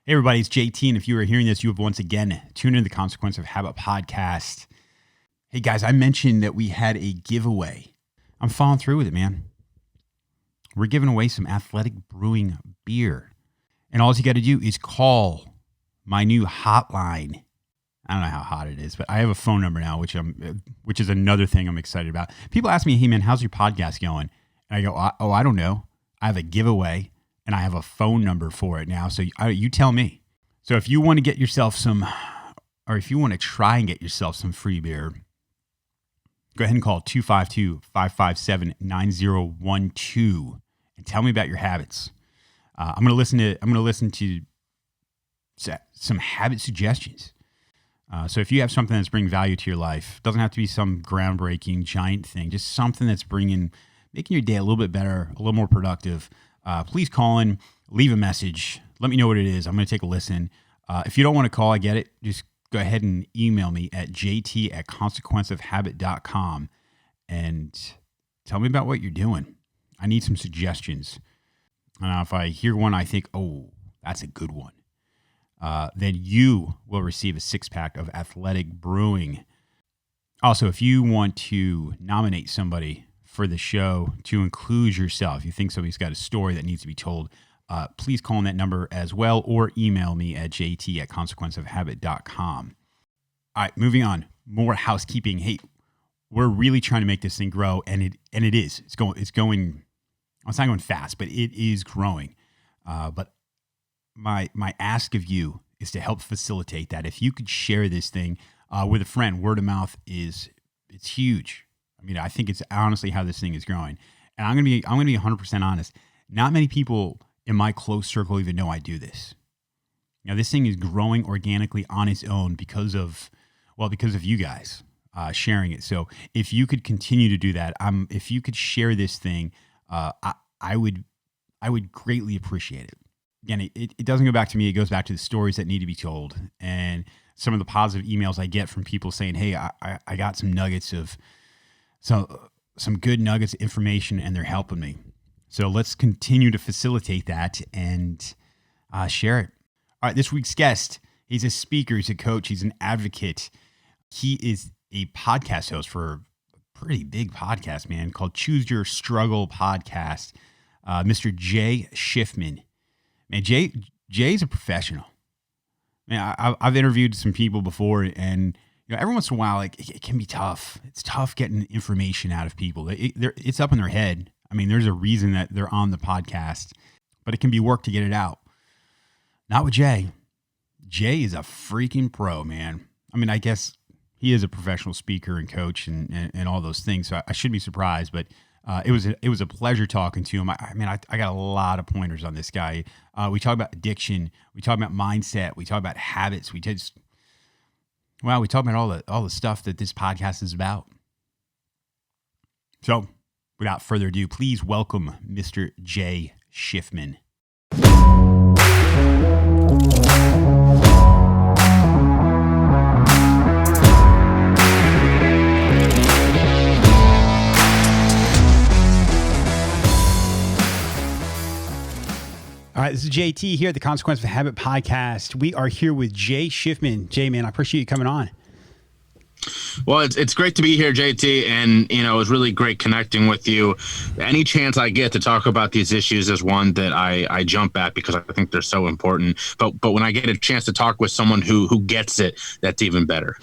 Hey everybody, it's JT, and if you are hearing this, you have once again tuned into the Consequence of Habit podcast. Hey guys, I mentioned that we had a giveaway. I'm following through with it, man. We're giving away some Athletic Brewing beer. And all you got to do is call my new hotline. I don't know how hot it is, but I have a phone number now, which is another thing I'm excited about. People ask me, hey man, how's your podcast going? And I go, I don't know. I have a giveaway. And I have a phone number for it now. So you tell me. So if you want to get yourself if you want to try and get yourself some free beer, go ahead and call 252-557-9012 and tell me about your habits. I'm going to listen to some habit suggestions. So if you have something that's bringing value to your life, it doesn't have to be some groundbreaking giant thing, just something that's making your day a little bit better, a little more productive. Please call in, leave a message. Let me know what it is. I'm going to take a listen. If you don't want to call, I get it. Just go ahead and email me at jt@consequenceofhabit.com and tell me about what you're doing. I need some suggestions. If I hear one, I think, oh, that's a good one. Then you will receive a 6-pack of Athletic Brewing. Also, if you want to nominate somebody for the show to include yourself, you think somebody's got a story that needs to be told, please call on that number as well or email me at jt@consequenceofhabit.com. All right, moving on. More housekeeping. Hey, we're really trying to make this thing grow, and it is. It's not going fast, but it is growing. But my ask of you is to help facilitate that. If you could share this thing with a friend, word of mouth it's huge. I mean, I think it's honestly how this thing is growing. And I'm gonna be 100% honest. Not many people in my close circle even know I do this. Now, this thing is growing organically on its own because of you guys sharing it. So if you could continue to do that, if you could share this thing, I would greatly appreciate it. Again, it doesn't go back to me. It goes back to the stories that need to be told and some of the positive emails I get from people saying, hey, I got some nuggets of some good nuggets of information and they're helping me. So let's continue to facilitate that and share it. All right, this week's guest, he's a speaker, he's a coach, he's an advocate. He is a podcast host for a pretty big podcast, man, called Choose Your Struggle Podcast. Mr. Jay Shifman. Man, Jay's a professional. Man, I've interviewed some people before, and every once in a while, it can be tough. It's tough getting information out of people. It's up in their head. I mean, there's a reason that they're on the podcast, but it can be work to get it out. Not with Jay. Jay is a freaking pro, man. I mean, I guess he is a professional speaker and coach and all those things, so I shouldn't be surprised, but it was a pleasure talking to him. I got a lot of pointers on this guy. We talk about addiction. We talk about mindset. We talk about habits. We talk about all the stuff that this podcast is about. So, without further ado, please welcome Mr. Jay Shifman. All right, this is JT here at the Consequence of Habit podcast. We are here with Jay Shifman. Jay, man, I appreciate you coming on. Well, it's great to be here, JT, and it was really great connecting with you. Any chance I get to talk about these issues is one that I jump at because I think they're so important. But when I get a chance to talk with someone who gets it, that's even better.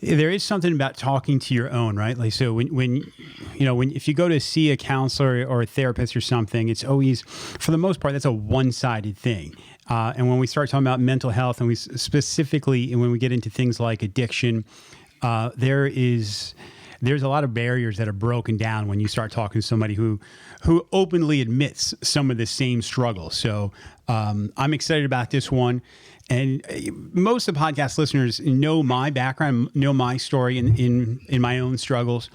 There is something about talking to your own, right? Like, so if you go to see a counselor or a therapist or something, it's always, for the most part, that's a one-sided thing. And when we start talking about mental health, and when we get into things like addiction, there's a lot of barriers that are broken down when you start talking to somebody who openly admits some of the same struggles. So I'm excited about this one. And most of the podcast listeners know my background, know my story in my own struggles.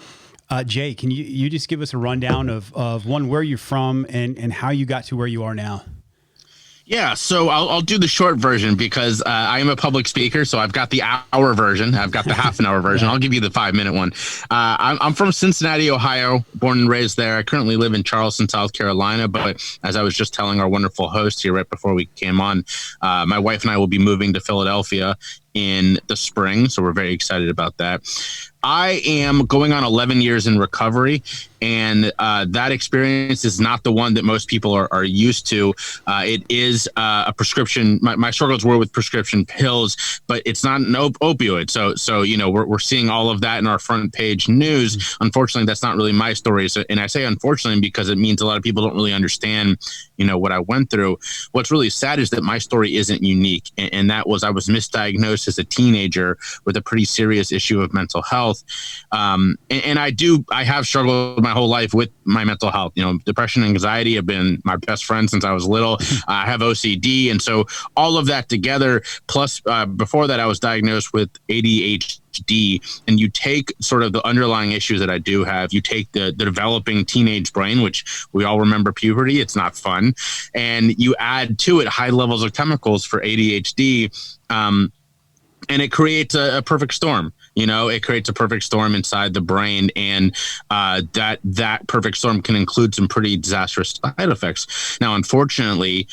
Jay, can you just give us a rundown of one, where you're from and how you got to where you are now? Yeah, so I'll do the short version because I am a public speaker. So I've got the hour version. I've got the half an hour version. I'll give you the 5 minute one. I'm from Cincinnati, Ohio, born and raised there. I currently live in Charleston, South Carolina. But as I was just telling our wonderful host here right before we came on, my wife and I will be moving to Philadelphia in the spring. So we're very excited about that. I am going on 11 years in recovery, and that experience is not the one that most people are used to. It is a prescription. My struggles were with prescription pills, but it's not an opioid. So we're seeing all of that in our front page news. Unfortunately, that's not really my story. So, and I say unfortunately because it means a lot of people don't really understand, what I went through. What's really sad is that my story isn't unique, and that was I was misdiagnosed as a teenager with a pretty serious issue of mental health. And I have struggled my whole life with my mental health. Depression and anxiety have been my best friends since I was little. I have OCD. And so all of that together, plus before that, I was diagnosed with ADHD. And you take sort of the underlying issues that I do have, you take the developing teenage brain, which we all remember puberty. It's not fun. And you add to it high levels of chemicals for ADHD. And it creates a perfect storm. It creates a perfect storm inside the brain, and that perfect storm can include some pretty disastrous side effects. Now, unfortunately,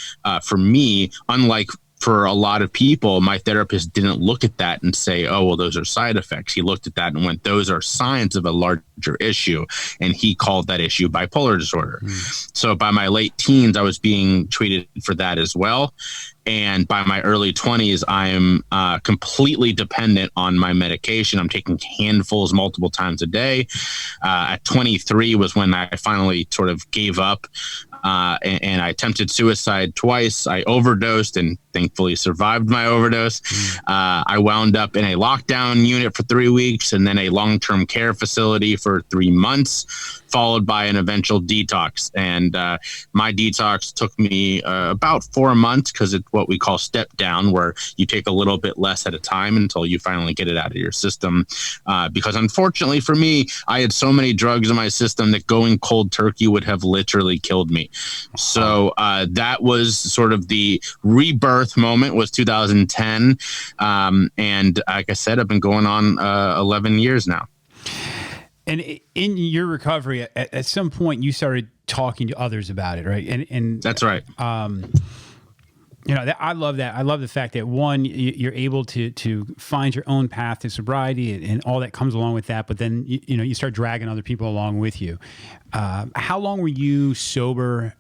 for me, unlike for a lot of people, my therapist didn't look at that and say, oh, well, those are side effects. He looked at that and went, those are signs of a larger issue. And he called that issue bipolar disorder. So by my late teens, I was being treated for that as well. And by my early 20s, I'm completely dependent on my medication. I'm taking handfuls multiple times a day. At 23 was when I finally sort of gave up. And I attempted suicide twice. I overdosed and thankfully survived my overdose. I wound up in a lockdown unit for 3 weeks and then a long-term care facility for 3 months, followed by an eventual detox. And my detox took me about 4 months because it's what we call step down, where you take a little bit less at a time until you finally get it out of your system. Because unfortunately for me, I had so many drugs in my system that going cold turkey would have literally killed me. So that was sort of the rebirth moment, was 2010. And like I said, I've been going on 11 years now. And in your recovery, at some point, you started talking to others about it, right? And that's right. I love that. I love the fact that, one, you're able to find your own path to sobriety and all that comes along with that. But then, you start dragging other people along with you. How long were you sober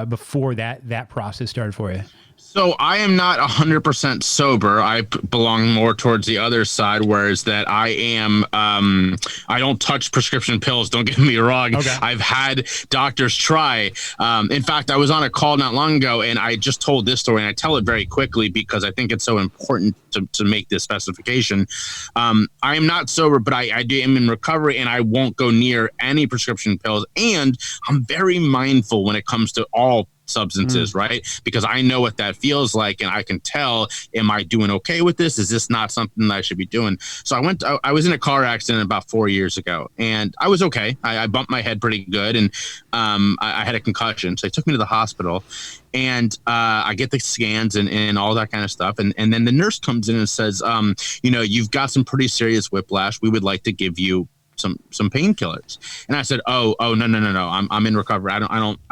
before that process started for you? So I am not 100% sober. I belong more towards the other side, whereas that I am, I don't touch prescription pills. Don't get me wrong. Okay. I've had doctors try. In fact, I was on a call not long ago and I just told this story, and I tell it very quickly because I think it's so important to make this specification. I am not sober, but I am in recovery and I won't go near any prescription pills. And I'm very mindful when it comes to all substances, right? Because I know what that feels like and I can tell, am I doing okay with this? Is this not something that I should be doing? So I was in a car accident about 4 years ago and I was okay. I bumped my head pretty good and I had a concussion. So they took me to the hospital and I get the scans and all that kind of stuff. And then the nurse comes in and says, you've got some pretty serious whiplash. We would like to give you some painkillers. And I said, no. I'm in recovery. I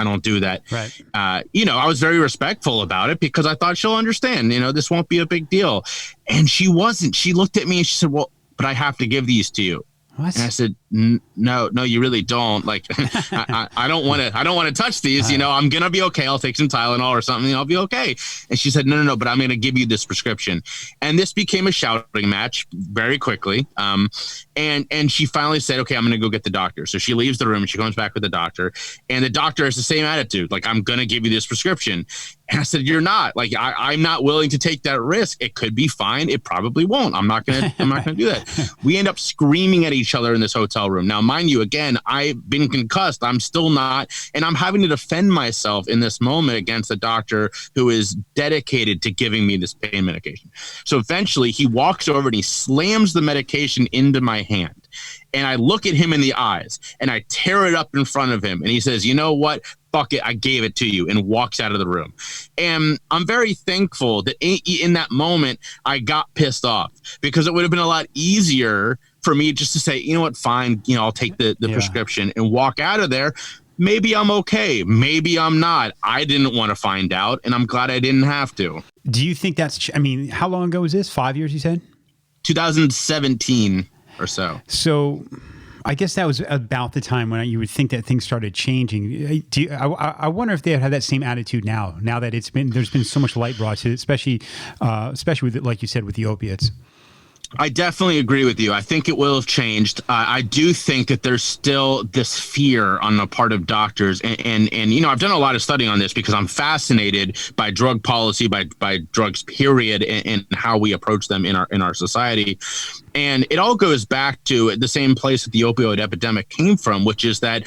don't do that. Right. I was very respectful about it because I thought she'll understand, this won't be a big deal. And she wasn't. She looked at me and she said, well, but I have to give these to you. What? And I said, no, you really don't. Like, I don't want to touch these. I'm going to be okay. I'll take some Tylenol or something. I'll be okay. And she said, no, but I'm going to give you this prescription. And this became a shouting match very quickly. And she finally said, okay, I'm going to go get the doctor. So she leaves the room and she comes back with the doctor. And the doctor has the same attitude. Like, I'm going to give you this prescription. And I said, you're not. Like, I'm not willing to take that risk. It could be fine. It probably won't. I'm not going to do that. We end up screaming at each other in this hotel room. Now, mind you, again, I've been concussed. I'm still not, and I'm having to defend myself in this moment against a doctor who is dedicated to giving me this pain medication. So eventually he walks over and he slams the medication into my hand. And I look at him in the eyes and I tear it up in front of him. And he says, you know what? Fuck it. I gave it to you, and walks out of the room. And I'm very thankful that in that moment, I got pissed off, because it would have been a lot easier for me just to say, you know what? Fine. I'll take the prescription and walk out of there. Maybe I'm okay. Maybe I'm not. I didn't want to find out, and I'm glad I didn't have to. Do you think that's, how long ago was this? 5 years, you said? 2017 or so. So I guess that was about the time when you would think that things started changing. I wonder if they have that same attitude now that there's been so much light brought to it, especially with, like you said, with the opiates. I definitely agree with you. I think it will have changed. I do think that there's still this fear on the part of doctors. And I've done a lot of studying on this because I'm fascinated by drug policy, by drugs, period, and how we approach them in our society. And it all goes back to the same place that the opioid epidemic came from, which is that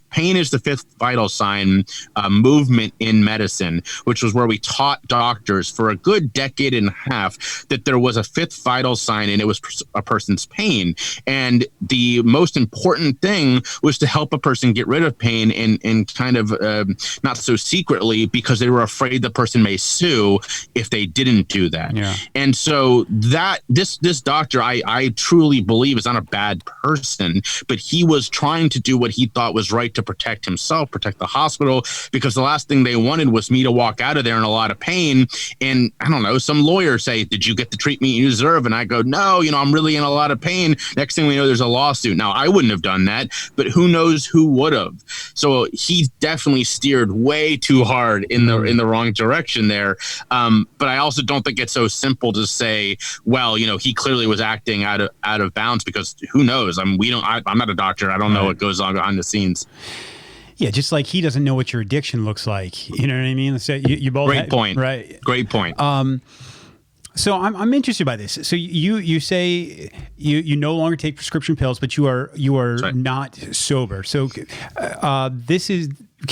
pain is the fifth vital sign movement in medicine, which was where we taught doctors for a good decade and a half that there was a fifth vital sign, and it was a person's pain. And the most important thing was to help a person get rid of pain, and kind of not so secretly, because they were afraid the person may sue if they didn't do that. Yeah. And so that this doctor, I truly believe, is not a bad person, but he was trying to do what he thought was right to protect himself, protect the hospital, because the last thing they wanted was me to walk out of there in a lot of pain. And I don't know, some lawyer say, did you get the treatment you deserve? And I go, no, I'm really in a lot of pain. Next thing we know, there's a lawsuit. Now, I wouldn't have done that, but who knows who would have. So he definitely steered way too hard in the wrong direction there. But I also don't think it's so simple to say, well, he clearly was acting out of bounds, because who knows? I'm not a doctor. I don't know what goes on behind the scenes. Yeah, just like he doesn't know what your addiction looks like. You know what I mean? So you both Great point. Right. Great point. So I'm interested by this. So you say you no longer take prescription pills, but you are right. Not sober. So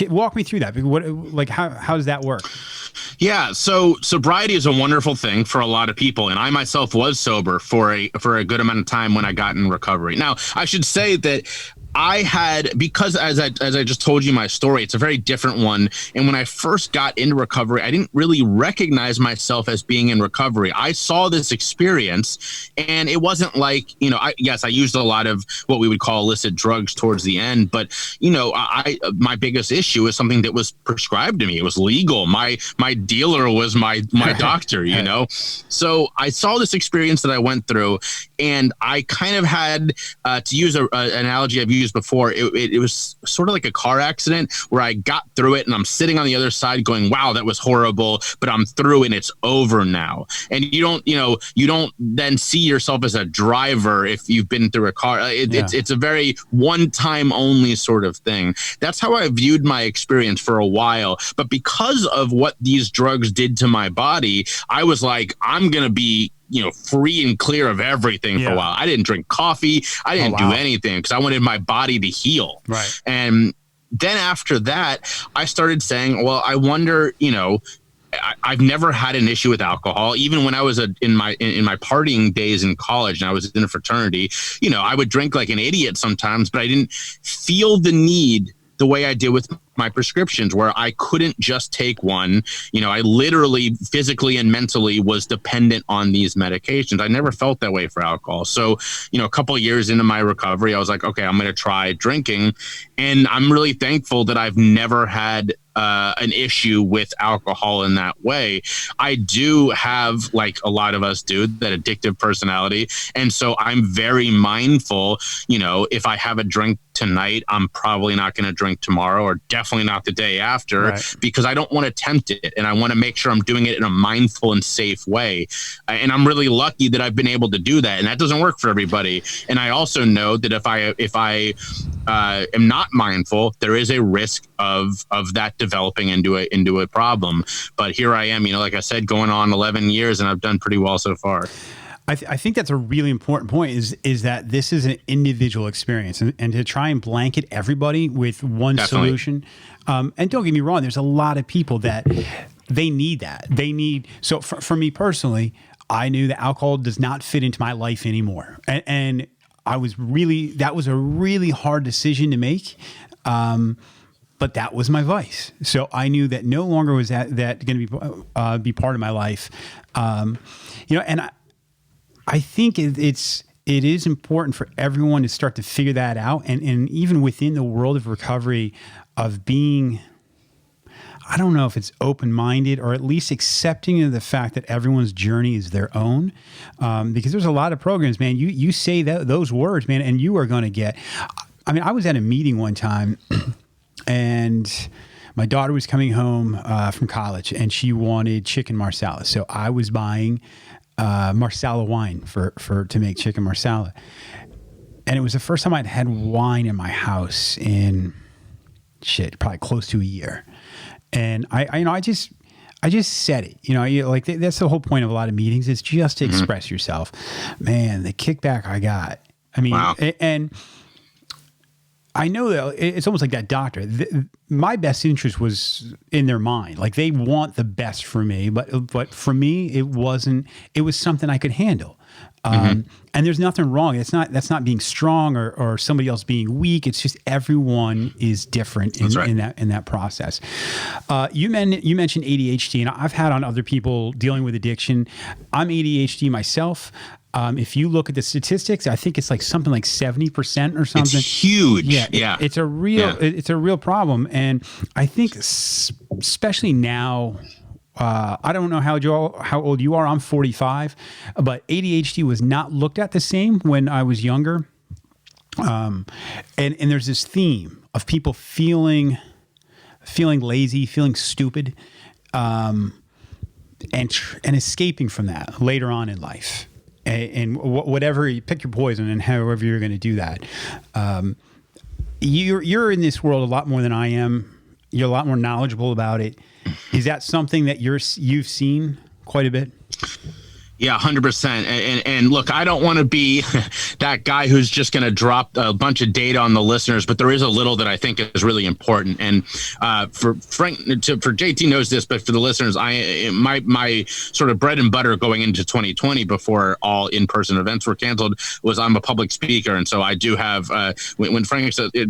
walk me through that. How does that work? Yeah, so sobriety is a wonderful thing for a lot of people, and I myself was sober for a good amount of time when I got in recovery. Now, I should say that I had, because as I just told you my story, it's a very different one. And when I first got into recovery, I didn't really recognize myself as being in recovery. I saw this experience, and it wasn't like, I used a lot of what we would call illicit drugs towards the end, but my biggest issue is something that was prescribed to me. It was legal. My dealer was my doctor, So I saw this experience that I went through, and I kind of had, to use an analogy I've used before, it was sort of like a car accident where I got through it, and I'm sitting on the other side going, wow, that was horrible, but I'm through and it's over now. And you don't then see yourself as a driver if you've been through a car. It's a very one-time only sort of thing. That's how I viewed my experience for a while. But because of what these drugs did to my body, I was like, I'm going to be free and clear of everything for a while. I didn't drink coffee. I didn't do anything because I wanted my body to heal. Right. And then after that, I started saying, well, I wonder, I've never had an issue with alcohol. Even when I was in my partying days in college and I was in a fraternity, I would drink like an idiot sometimes, but I didn't feel the need the way I did with my prescriptions, where I couldn't just take one. I literally physically and mentally was dependent on these medications. I never felt that way for alcohol. So, a couple of years into my recovery, I was like, okay, I'm going to try drinking. And I'm really thankful that I've never had an issue with alcohol in that way. I do have, like a lot of us do, that addictive personality. And so I'm very mindful, if I have a drink tonight, I'm probably not going to drink tomorrow, or definitely not the day after, because I don't want to tempt it. And I want to make sure I'm doing it in a mindful and safe way. And I'm really lucky that I've been able to do that. And that doesn't work for everybody. And I also know that if I am not mindful, there is a risk of that developing into a problem. But here I am, like I said, going on 11 years, and I've done pretty well so far. I think that's a really important point is that this is an individual experience, and to try and blanket everybody with one Definitely. solution. And don't get me wrong, there's a lot of people that they need that. So for me personally, I knew that alcohol does not fit into my life anymore. And that was a really hard decision to make. But that was my vice. So I knew that no longer was that going to be part of my life. And I think it is important for everyone to start to figure that out. And even within the world of recovery, of being, I don't know if it's open-minded or at least accepting of the fact that everyone's journey is their own. Because there's a lot of programs, man, you say those words, man, and you are going to get, I mean, I was at a meeting one time and my daughter was coming home from college and she wanted chicken marsala. So I was buying marsala wine to make chicken marsala. And it was the first time I'd had wine in my house in probably close to a year. And I just said it, like that's the whole point of a lot of meetings is just to express yourself. Man, the kickback I got, I mean, wow. And I know that it's almost like that doctor. My best interest was in their mind. Like they want the best for me, but for me, it wasn't. It was something I could handle. And there's nothing wrong. That's not being strong or somebody else being weak. It's just everyone is different in that process. You mentioned ADHD, and I've had on other people dealing with addiction. I'm ADHD myself. If you look at the statistics, I think it's like something like 70% or something. It's huge. Yeah. It's a real problem. And I think especially now, I don't know how old you are. I'm 45, but ADHD was not looked at the same when I was younger. And there's this theme of people feeling lazy, feeling stupid, and escaping from that later on in life. And whatever, you pick your poison and however you're going to do that. You're in this world a lot more than I am. You're a lot more knowledgeable about it. Is that something that you've seen quite a bit? Yeah, 100%. And look, I don't want to be that guy who's just going to drop a bunch of data on the listeners, but there is a little that I think is really important. And for Frank, for JT knows this, but for the listeners, my sort of bread and butter going into 2020 before all in-person events were canceled was I'm a public speaker. And so I do have, when Frank says, I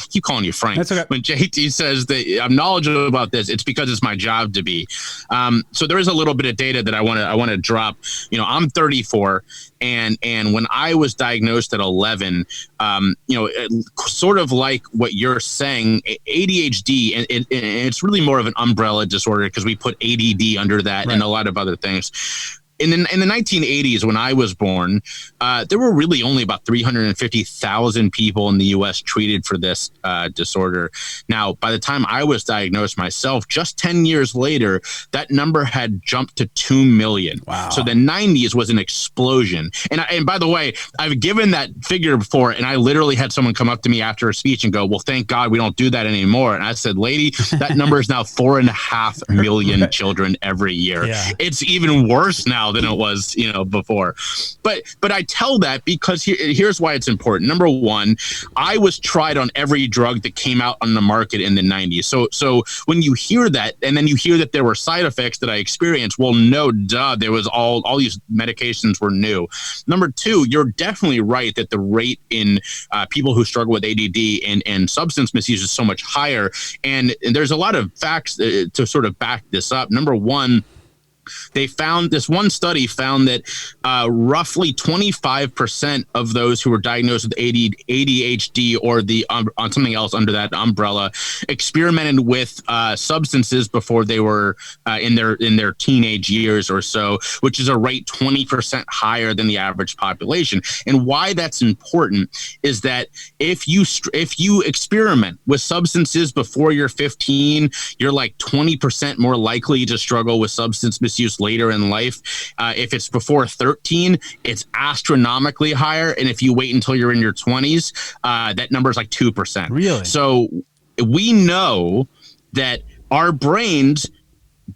keep calling you Frank. That's okay. When JT says that I'm knowledgeable about this, it's because it's my job to be. So there is a little bit of data that I want to drop. I'm 34, and when I was diagnosed at 11, sort of like what you're saying, ADHD, and it's really more of an umbrella disorder because we put ADD under that and a lot of other things. In the 1980s, when I was born, there were really only about 350,000 people in the U.S. treated for this disorder. Now, by the time I was diagnosed myself, just 10 years later, that number had jumped to 2 million. Wow. So the 90s was an explosion. And by the way, I've given that figure before, and I literally had someone come up to me after a speech and go, well, thank God we don't do that anymore. And I said, lady, that number is now 4.5 million children every year. Yeah. It's even worse now than it was, before. But I tell that because here's why it's important. Number one, I was tried on every drug that came out on the market in the 90s. So when you hear that, and then you hear that there were side effects that I experienced, well, no, duh, there was all these medications were new. Number two, you're definitely right that the rate in people who struggle with ADD and substance misuse is so much higher. And there's a lot of facts to sort of back this up. Number one, this one study found that roughly 25% of those who were diagnosed with ADHD or on something else under that umbrella experimented with substances before they were in their teenage years or so, which is a rate 20% higher than the average population. And why that's important is that if you experiment with substances before you're 15, you're like 20% more likely to struggle with substance misuse later in life. If it's before 13, it's astronomically higher. And if you wait until you're in your 20s, that number is like 2%. Really? So we know that our brains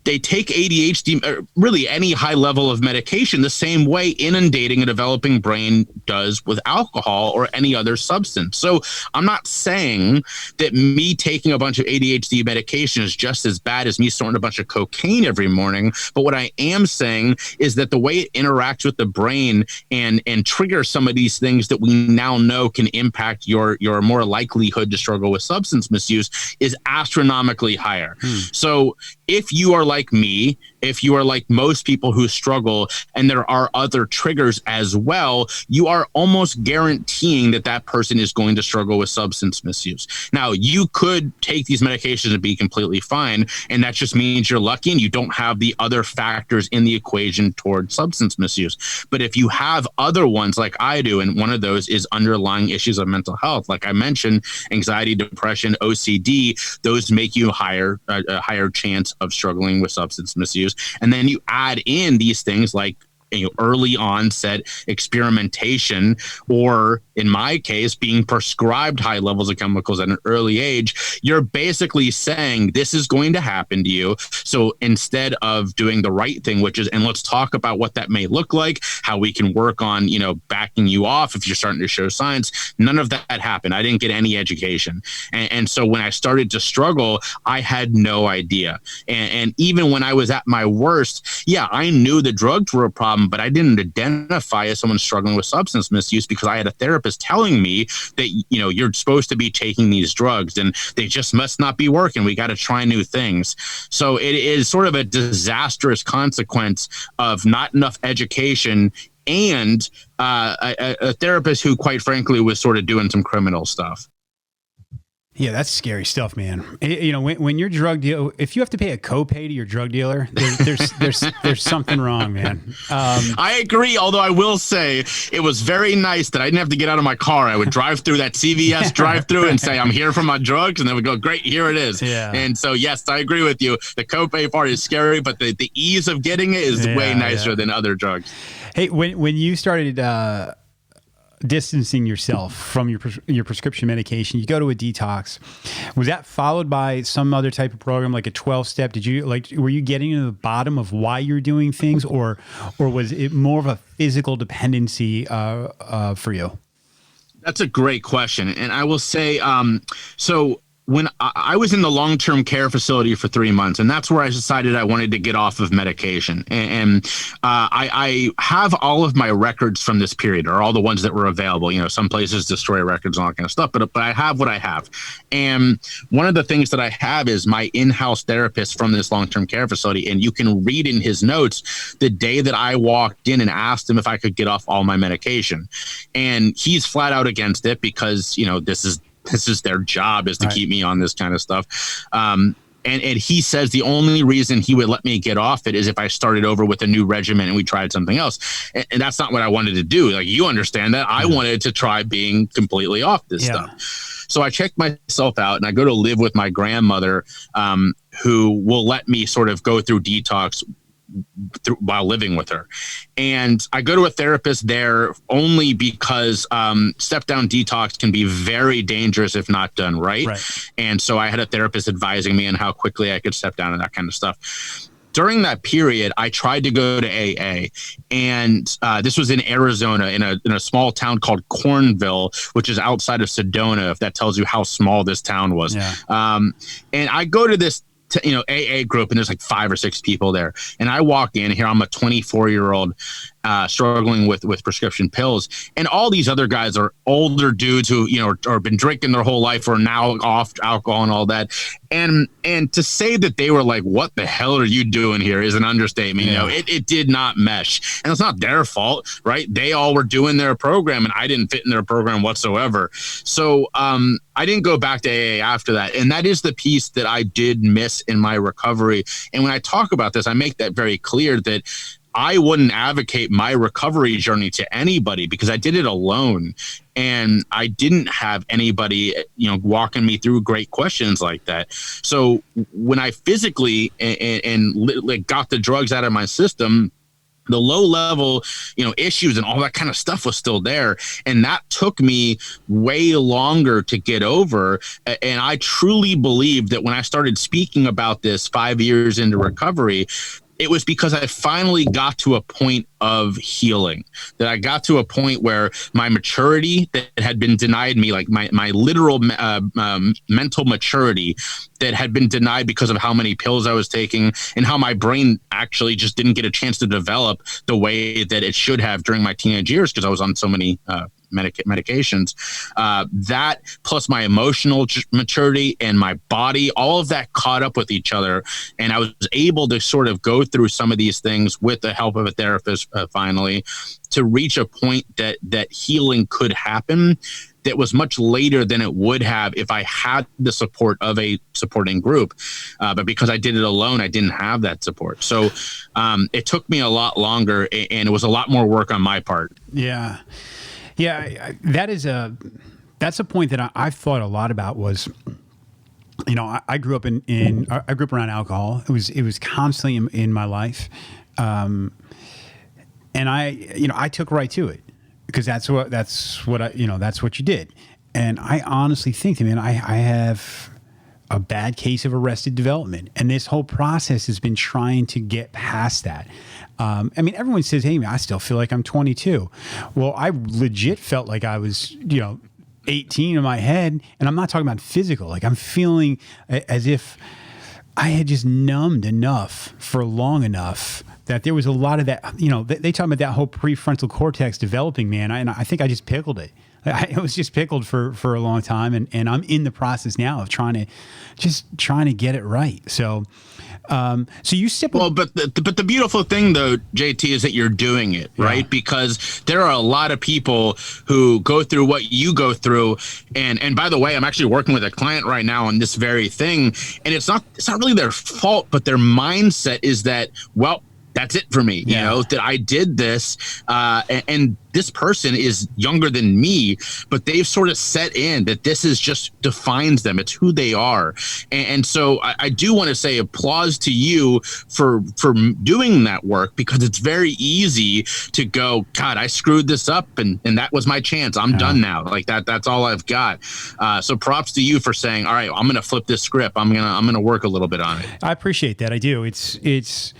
they take ADHD, or really any high level of medication, the same way inundating a developing brain does with alcohol or any other substance. So I'm not saying that me taking a bunch of ADHD medication is just as bad as me snorting a bunch of cocaine every morning. But what I am saying is that the way it interacts with the brain and triggers some of these things that we now know can impact your more likelihood to struggle with substance misuse is astronomically higher. So if you are like me, if you are like most people who struggle, and there are other triggers as well, you are almost guaranteeing that that person is going to struggle with substance misuse. Now, you could take these medications and be completely fine, and that just means you're lucky and you don't have the other factors in the equation toward substance misuse. But if you have other ones like I do, and one of those is underlying issues of mental health, like I mentioned, anxiety, depression, OCD, those make you a higher chance of struggling with substance misuse. And then you add in these things like early onset experimentation, or in my case, being prescribed high levels of chemicals at an early age, you're basically saying this is going to happen to you. So instead of doing the right thing, which is, and let's talk about what that may look like, how we can work on, backing you off if you're starting to show signs, none of that happened. I didn't get any education. And so when I started to struggle, I had no idea. And even when I was at my worst, I knew the drugs were a problem, but I didn't identify as someone struggling with substance misuse because I had a therapist telling me that, you're supposed to be taking these drugs and they just must not be working. We got to try new things. So it is sort of a disastrous consequence of not enough education and a therapist who, quite frankly, was sort of doing some criminal stuff. Yeah, that's scary stuff, man. When your drug deal, if you have to pay a copay to your drug dealer, there's something wrong, man. I agree. Although I will say it was very nice that I didn't have to get out of my car. I would drive through that CVS drive-through and say, "I'm here for my drugs," and they would go, "Great, here it is." Yeah. And so, yes, I agree with you. The copay part is scary, but the ease of getting it is way nicer than other drugs. Hey, when you started distancing yourself from your prescription medication, you go to a detox. Was that followed by some other type of program, like a 12-step? Were you getting to the bottom of why you're doing things, or was it more of a physical dependency for you? That's a great question. And I will say, so when I was in the long-term care facility for 3 months, and that's where I decided I wanted to get off of medication. And I have all of my records from this period, or all the ones that were available. Some places destroy records and all that kind of stuff, but I have what I have. And one of the things that I have is my in-house therapist from this long-term care facility, and you can read in his notes the day that I walked in and asked him if I could get off all my medication. And he's flat out against it because, this is their job, is to keep me on this kind of stuff. And he says the only reason he would let me get off it is if I started over with a new regimen and we tried something else. And that's not what I wanted to do. Like, you understand that. I wanted to try being completely off this stuff. So I checked myself out and I go to live with my grandmother, who will let me sort of go through detox while living with her. And I go to a therapist there only because step down detox can be very dangerous if not done right. And so I had a therapist advising me on how quickly I could step down and that kind of stuff. During that period, I tried to go to AA, and this was in Arizona, in a small town called Cornville, which is outside of Sedona, if that tells you how small this town was. And I go to this AA group, and there's like 5 or 6 people there. And I walk in here, I'm a 24-year-old struggling with prescription pills. And all these other guys are older dudes who, are been drinking their whole life, or now off alcohol and all that. And to say that they were like, "What the hell are you doing here?" is an understatement. It did not mesh. And it's not their fault, right? They all were doing their program and I didn't fit in their program whatsoever. So I didn't go back to AA after that. And that is the piece that I did miss in my recovery. And when I talk about this, I make that very clear that I wouldn't advocate my recovery journey to anybody because I did it alone, and I didn't have anybody, walking me through great questions like that. So when I physically and got the drugs out of my system, the low level, issues and all that kind of stuff was still there. And that took me way longer to get over. And I truly believe that when I started speaking about this 5 years into recovery, it was because I finally got to a point of healing, that I got to a point where my maturity that had been denied me, like my literal mental maturity that had been denied because of how many pills I was taking and how my brain actually just didn't get a chance to develop the way that it should have during my teenage years because I was on so many medications. That plus my emotional maturity and my body, all of that caught up with each other. And I was able to sort of go through some of these things with the help of a therapist finally to reach a point that healing could happen that was much later than it would have if I had the support of a supporting group. But because I did it alone, I didn't have that support. So it took me a lot longer and it was a lot more work on my part. Yeah. Yeah, that's a point that I've thought a lot about was, I grew up I grew up around alcohol. It was constantly in my life. And I took right to it because that's what you did. And I honestly think, man, I have a bad case of arrested development. And this whole process has been trying to get past that. Everyone says, hey, man, I still feel like I'm 22. Well, I legit felt like I was, 18 in my head. And I'm not talking about physical. Like I'm feeling as if I had just numbed enough for long enough that there was a lot of that, they talk about that whole prefrontal cortex developing, man. And I think I just pickled it. It was just pickled for a long time. And I'm in the process now of trying to get it right. So you sip. Well, but the beautiful thing though, JT, is that you're doing it right, because there are a lot of people who go through what you go through, and by the way, I'm actually working with a client right now on this very thing, and it's not really their fault, but their mindset is that, well, that's it for me, that I did this, and this person is younger than me, but they've sort of set in that this is just defines them. It's who they are. And so I do want to say applause to you for doing that work, because it's very easy to go, God, I screwed this up and that was my chance. I'm done now. Like that's all I've got. So props to you for saying, all right, I'm going to flip this script. I'm going to work a little bit on it. I appreciate that. I do. It is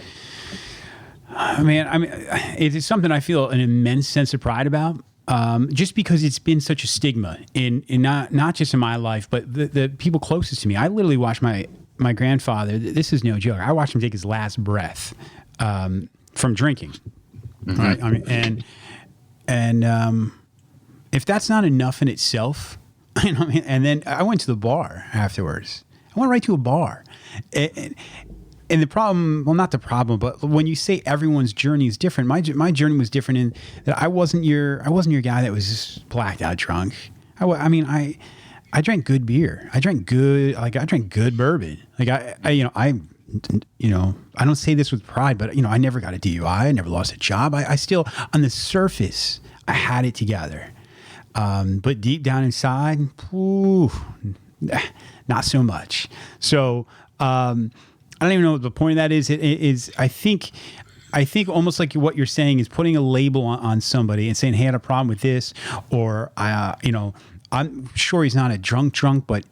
something I feel an immense sense of pride about, just because it's been such a stigma in not just in my life, but the people closest to me. I literally watched my grandfather. This is no joke. I watched him take his last breath from drinking. Mm-hmm. Right? And if that's not enough in itself, and then I went to the bar afterwards. I went right to a bar. And the problem, well, not the problem, but when you say everyone's journey is different, my journey was different in that I wasn't your guy that was just blacked out drunk. I drank good beer. I drank good bourbon. Like I don't say this with pride, but I never got a DUI. I never lost a job. I still, on the surface, I had it together. But deep down inside, not so much. So, I don't even know what the point of that is. It is, I think almost like what you're saying is putting a label on somebody and saying, hey, I had a problem with this, or I'm sure he's not a drunk, but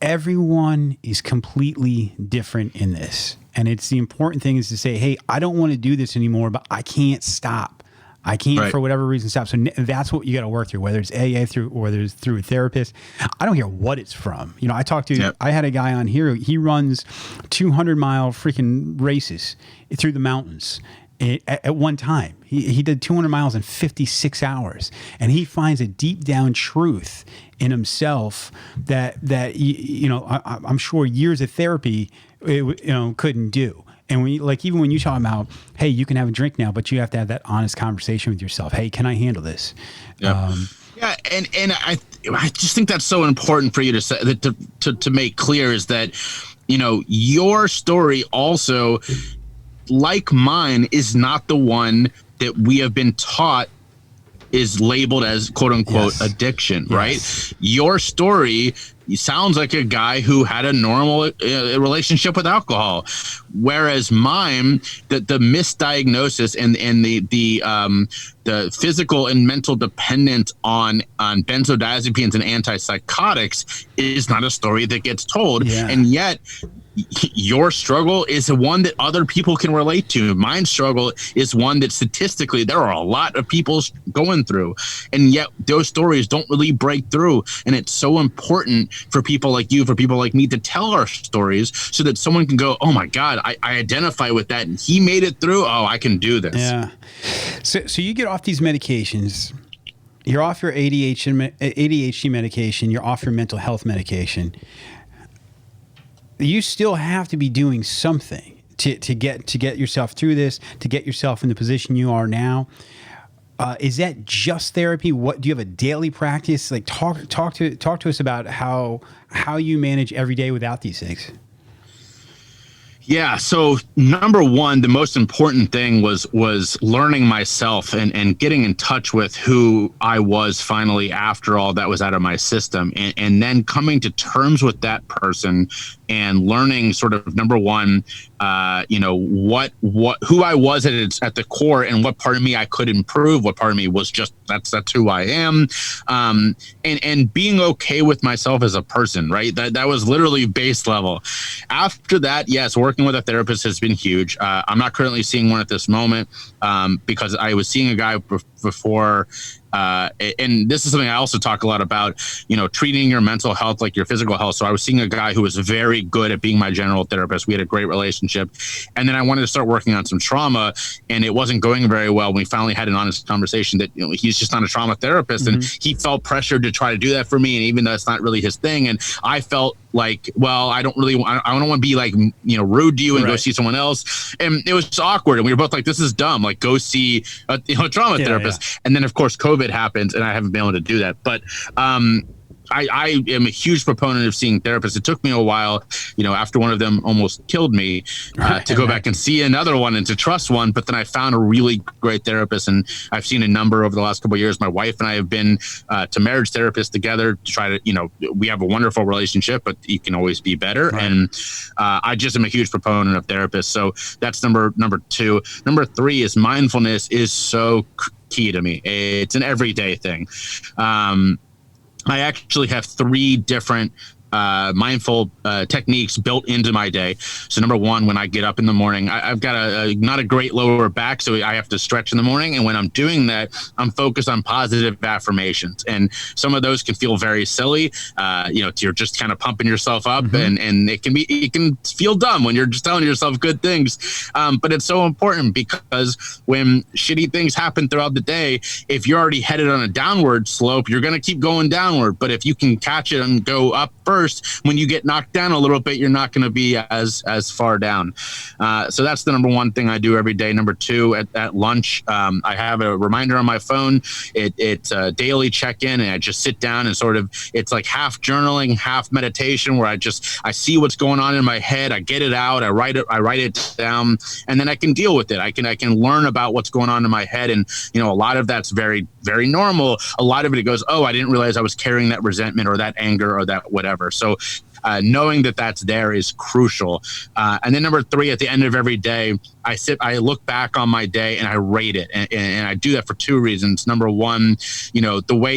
everyone is completely different in this. And it's the important thing is to say, hey, I don't want to do this anymore, but I can't stop. I can't, for whatever reason, stop. So that's what you got to work through, whether it's AA or whether it's through a therapist. I don't care what it's from. I had a guy on here. He runs 200-mile freaking races through the mountains at one time. He did 200 miles in 56 hours, and he finds a deep down truth in himself that I'm sure years of therapy couldn't do. And even when you talk about, hey, you can have a drink now, but you have to have that honest conversation with yourself. Hey, can I handle this? Yeah. And I just think that's so important for you to say, to make clear, is that your story also, like mine, is not the one that we have been taught is labeled as quote unquote addiction, right? Your story he sounds like a guy who had a normal relationship with alcohol, whereas mine, the misdiagnosis and the physical and mental dependence on benzodiazepines and antipsychotics is not a story that gets told. And yet your struggle is one that other people can relate to. My struggle is one that statistically there are a lot of people going through, and yet those stories don't really break through. And it's so important for people like you, for people like me, to tell our stories so that someone can go, oh my God, I identify with that, and he made it through. Oh, I can do this. Yeah. So you get off these medications. You're off your ADHD medication. You're off your mental health medication. You still have to be doing something to get yourself through this, to get yourself in the position you are now. Is that just therapy? What do you have a daily practice? Like talk to us about how you manage every day without these things. Yeah. So number one, the most important thing was learning myself and getting in touch with who I was finally after all that was out of my system, and then coming to terms with that person and learning sort of number one, who I was at the core, and what part of me I could improve, what part of me was just that's who I am, and being okay with myself as a person, right? That was literally base level. After that, yes, working with a therapist has been huge. I'm not currently seeing one at this moment because I was seeing a guy before. And this is something I also talk a lot about, treating your mental health like your physical health. So I was seeing a guy who was very good at being my general therapist. We had a great relationship. And then I wanted to start working on some trauma, and it wasn't going very well. We finally had an honest conversation that he's just not a trauma therapist, and he felt pressured to try to do that for me. And even though that's not really his thing, and I felt like, well, I don't want to be like, rude to you and go see someone else. And it was just awkward. And we were both like, this is dumb. Like, go see a trauma therapist. Yeah. And then of course, COVID happened, and I haven't been able to do that. But I am a huge proponent of seeing therapists. It took me a while, after one of them almost killed me, to go back and see another one and to trust one. But then I found a really great therapist, and I've seen a number over the last couple of years. My wife and I have been to marriage therapists together to try to, we have a wonderful relationship, but you can always be better. Right. And I just am a huge proponent of therapists. So that's number two. Number three is mindfulness is so key to me. It's an everyday thing. I actually have 3 different mindful techniques built into my day. So number one, when I get up in the morning, I've got not a great lower back, so I have to stretch in the morning. And when I'm doing that, I'm focused on positive affirmations. And some of those can feel very silly. You're just kind of pumping yourself up, and it can feel dumb when you're just telling yourself good things. But it's so important, because when shitty things happen throughout the day, if you're already headed on a downward slope, you're going to keep going downward. But if you can catch it and go up first, when you get knocked down a little bit, you're not going to be as far down. So that's the number one thing I do every day. Number two, at lunch, I have a reminder on my phone. It's a daily check-in, and I just sit down and sort of, it's like half journaling, half meditation, where I see what's going on in my head. I get it out. I write it down, and then I can deal with it. I can learn about what's going on in my head. And, a lot of that's very, very normal. A lot of it goes, oh, I didn't realize I was carrying that resentment or that anger or that whatever. So knowing that that's there is crucial. And then number three, at the end of every day, I look back on my day and I rate it. And I do that for 2 reasons. Number one, the way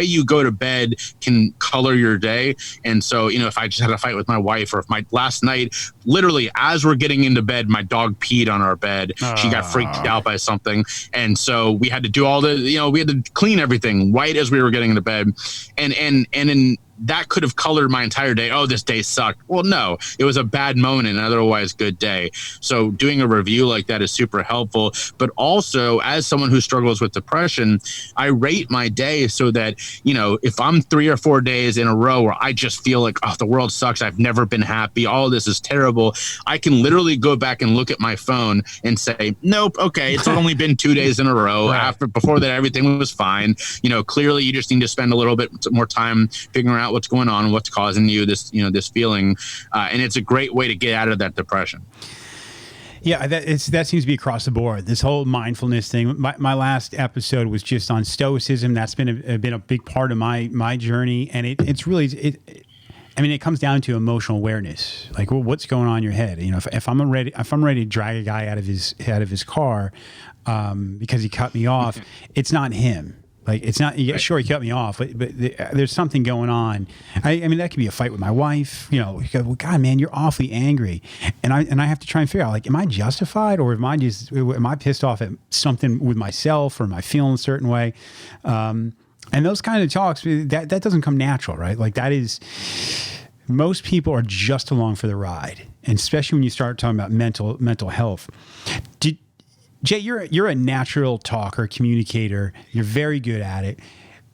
you go to bed can color your day. And so, if I just had a fight with my wife, or if last night, literally as we're getting into bed, my dog peed on our bed. She got freaked out by something. And so we had to do we had to clean everything right as we were getting into bed. And that could have colored my entire day. Oh, this day sucked. Well, no, it was a bad moment in an otherwise good day. So doing a review like that is super helpful. But also, as someone who struggles with depression, I rate my day so that, if I'm 3 or 4 days in a row where I just feel like, oh, the world sucks, I've never been happy, all of this is terrible, I can literally go back and look at my phone and say, nope, okay, it's only been 2 days in a row. Right. Before that, everything was fine. Clearly you just need to spend a little bit more time figuring out what's going on, what's causing you this feeling, and it's a great way to get out of that depression. Yeah, that seems to be across the board. This whole mindfulness thing. My last episode was just on stoicism. That's been a big part of my journey, and it's really I mean, it comes down to emotional awareness. Like, well, what's going on in your head? You know, if I'm ready to drag a guy out of his car because he cut me off, it's not him. Like, it's not. Yeah, sure, he cut me off, but there's something going on. I mean, that could be a fight with my wife. You know, well, God, man, you're awfully angry, and I have to try and figure out, like, am I justified, or am I pissed off at something with myself, or am I feeling a certain way? And those kind of talks, that doesn't come natural, right? Like, that is, most people are just along for the ride, and especially when you start talking about mental health. Jay, you're a natural talker, communicator. You're very good at it.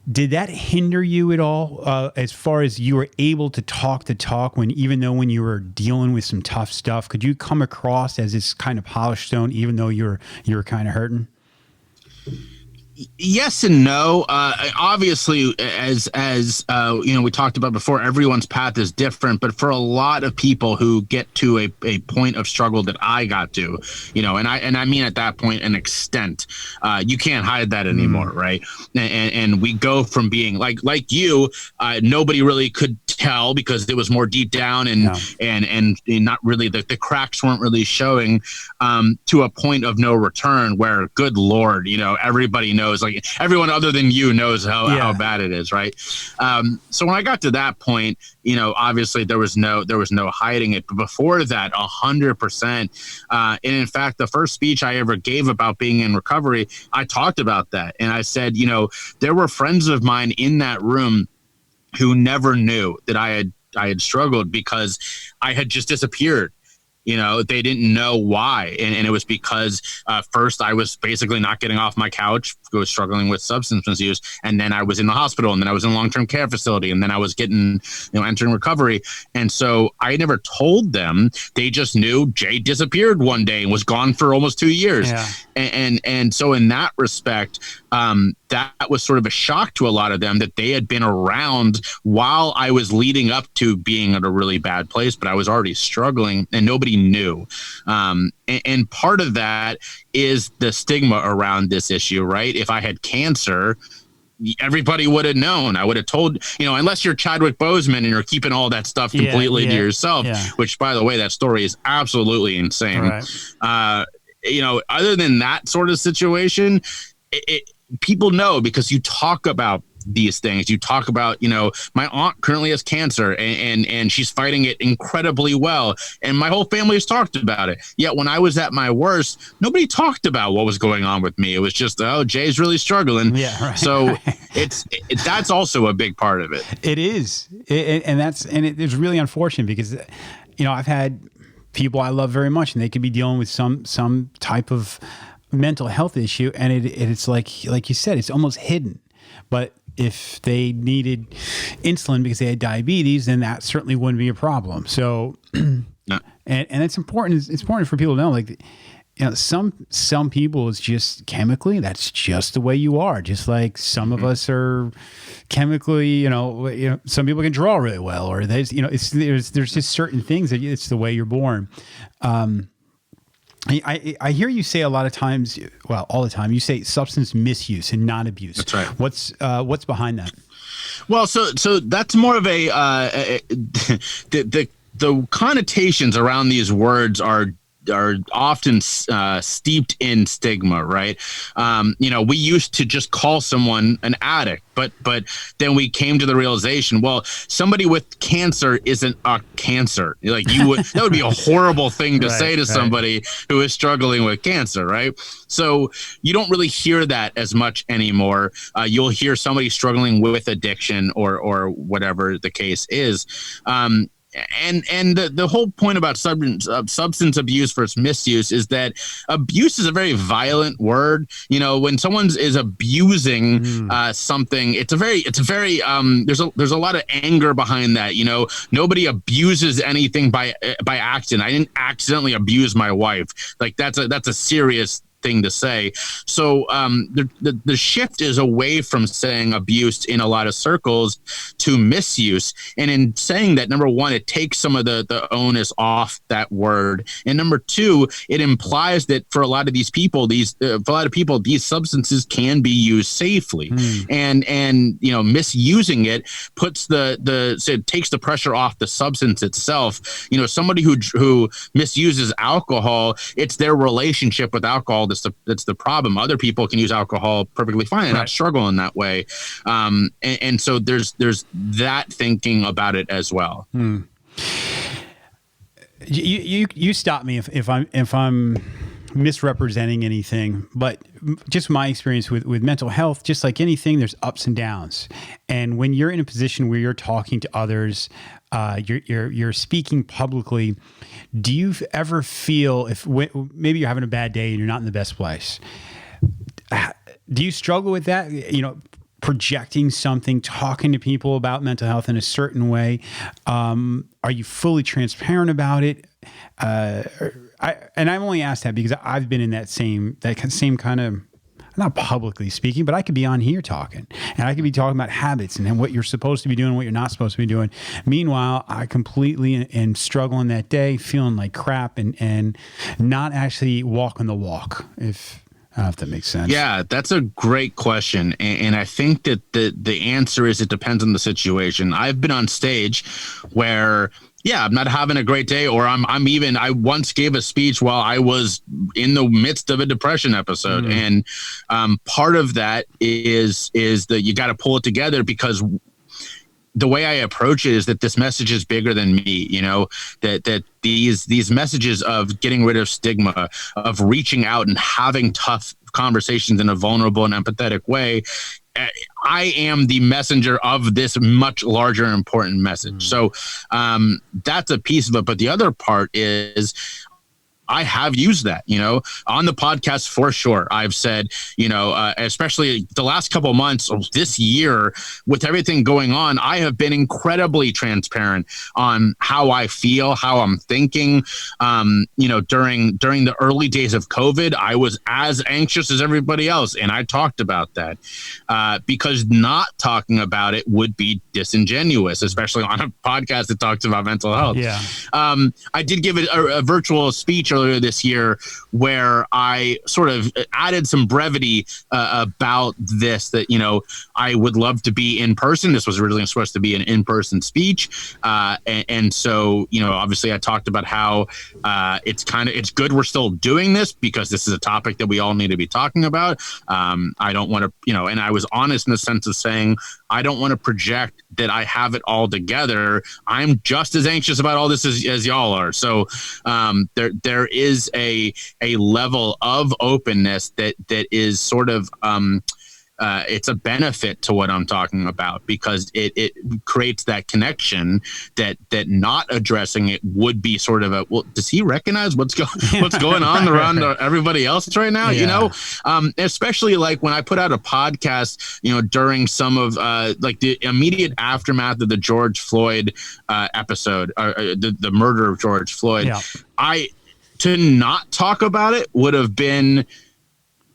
Did that hinder you at all, as far as you were able to talk when you were dealing with some tough stuff? Could you come across as this kind of polished stone, even though you were kind of hurting? Yes and no. Obviously, as you know, we talked about before, everyone's path is different. But for a lot of people who get to a point of struggle that I got to, you know, and I mean at that point an extent, you can't hide that anymore, right? And we go from being like you, nobody really could tell because it was more deep down and not really the cracks weren't really showing, to a point of no return where, good Lord, you know, everybody knows, like everyone other than you knows how bad it is, right? So when I got to that point, you know, obviously there was no hiding it. But before that, 100%. And in fact, the first speech I ever gave about being in recovery, I talked about that, and I said, you know, there were friends of mine in that room who never knew that I had struggled because I had just disappeared. You know, they didn't know why. And it was because first I was basically not getting off my couch, I was struggling with substance misuse. And then I was in the hospital, and then I was in a long-term care facility, and then I was entering recovery. And so I never told them. They just knew Jay disappeared one day and was gone for almost 2 years. Yeah. And so in that respect, that was sort of a shock to a lot of them, that they had been around while I was leading up to being at a really bad place, but I was already struggling and nobody knew. And part of that is the stigma around this issue, right? If I had cancer, everybody would have known. I would have told, you know, unless you're Chadwick Boseman and you're keeping all that stuff completely to yourself, which, by the way, that story is absolutely insane. Right. You know, other than that sort of situation, people know because you talk about these things. You talk about, you know, my aunt currently has cancer and she's fighting it incredibly well. And my whole family has talked about it. Yet when I was at my worst, nobody talked about what was going on with me. It was just, oh, Jay's really struggling. Yeah, right. So that's also a big part of it. It is. It's really unfortunate because, you know, I've had people I love very much, and they could be dealing with some type of mental health issue, and it's like you said, it's almost hidden. But if they needed insulin because they had diabetes, then that certainly wouldn't be a problem. So, and it's important. It's important for people to know, like, you know, some people, it's just chemically, that's just the way you are. Just like some of us are chemically, you know, some people can draw really well, or there's just certain things that it's the way you're born. I hear you say a lot of times, well, all the time, you say substance misuse and not abuse. That's right. What's behind that? Well, so that's more of the connotations around these words are often steeped in stigma, right? You know, we used to just call someone an addict, but then we came to the realization, well, somebody with cancer isn't a cancer. Like, that would be a horrible thing to say to somebody who is struggling with cancer, right? So you don't really hear that as much anymore. You'll hear somebody struggling with addiction or whatever the case is. And the whole point about substance abuse versus misuse is that abuse is a very violent word. You know, when someone is abusing something, it's a very there's a lot of anger behind that. You know, nobody abuses anything by accident. I didn't accidentally abuse my wife. Like, that's a serious thing to say. So the shift is away from saying abuse in a lot of circles to misuse. And in saying that, number one, it takes some of the onus off that word. And number two, it implies that for a lot of these people, these substances can be used safely. And misusing it puts it takes the pressure off the substance itself. Somebody who misuses alcohol, it's their relationship with alcohol that's the problem. Other people can use alcohol perfectly fine and not struggle in that way. And so there's that thinking about it as well. You stop me if I'm misrepresenting anything, but just my experience with mental health, just like anything, there's ups and downs. And when you're in a position where you're talking to others, you're speaking publicly, do you ever feel maybe you're having a bad day and you're not in the best place? Do you struggle with that? Projecting something, talking to people about mental health in a certain way. Are you fully transparent about it? And I've only asked that because I've been in that same kind of, not publicly speaking, but I could be on here talking, and I could be talking about habits and what you're supposed to be doing, what you're not supposed to be doing. Meanwhile, I completely am struggling that day, feeling like crap, and not actually walking the walk. I don't know if that makes sense. Yeah, that's a great question. And I think that the answer is it depends on the situation. I've been on stage where, I'm not having a great day, or I once gave a speech while I was in the midst of a depression episode. And part of that is that you got to pull it together, because the way I approach it is that this message is bigger than me, that these messages of getting rid of stigma, of reaching out and having tough conversations in a vulnerable and empathetic way. I am the messenger of this much larger, important message. So that's a piece of it. But the other part is, I have used that, on the podcast for sure. I've said, especially the last couple of months of this year with everything going on, I have been incredibly transparent on how I feel, how I'm thinking. During the early days of COVID, I was as anxious as everybody else. And I talked about that because not talking about it would be disingenuous, especially on a podcast that talks about mental health. Yeah. I did give a virtual speech earlier this year where I sort of added some brevity about this, that, I would love to be in person. This was originally supposed to be an in-person speech. And so, obviously I talked about how it's good we're still doing this, because this is a topic that we all need to be talking about. I don't want to, and I was honest in the sense of saying, I don't want to project that I have it all together. I'm just as anxious about all this as y'all are. So there is a level of openness that is sort of it's a benefit to what I'm talking about, because it creates that connection that not addressing it would be sort of does he recognize what's going on around everybody else right now? Yeah. Especially like when I put out a podcast, during some of like the immediate aftermath of the George Floyd episode, the murder of George Floyd. Yeah. To not talk about it would have been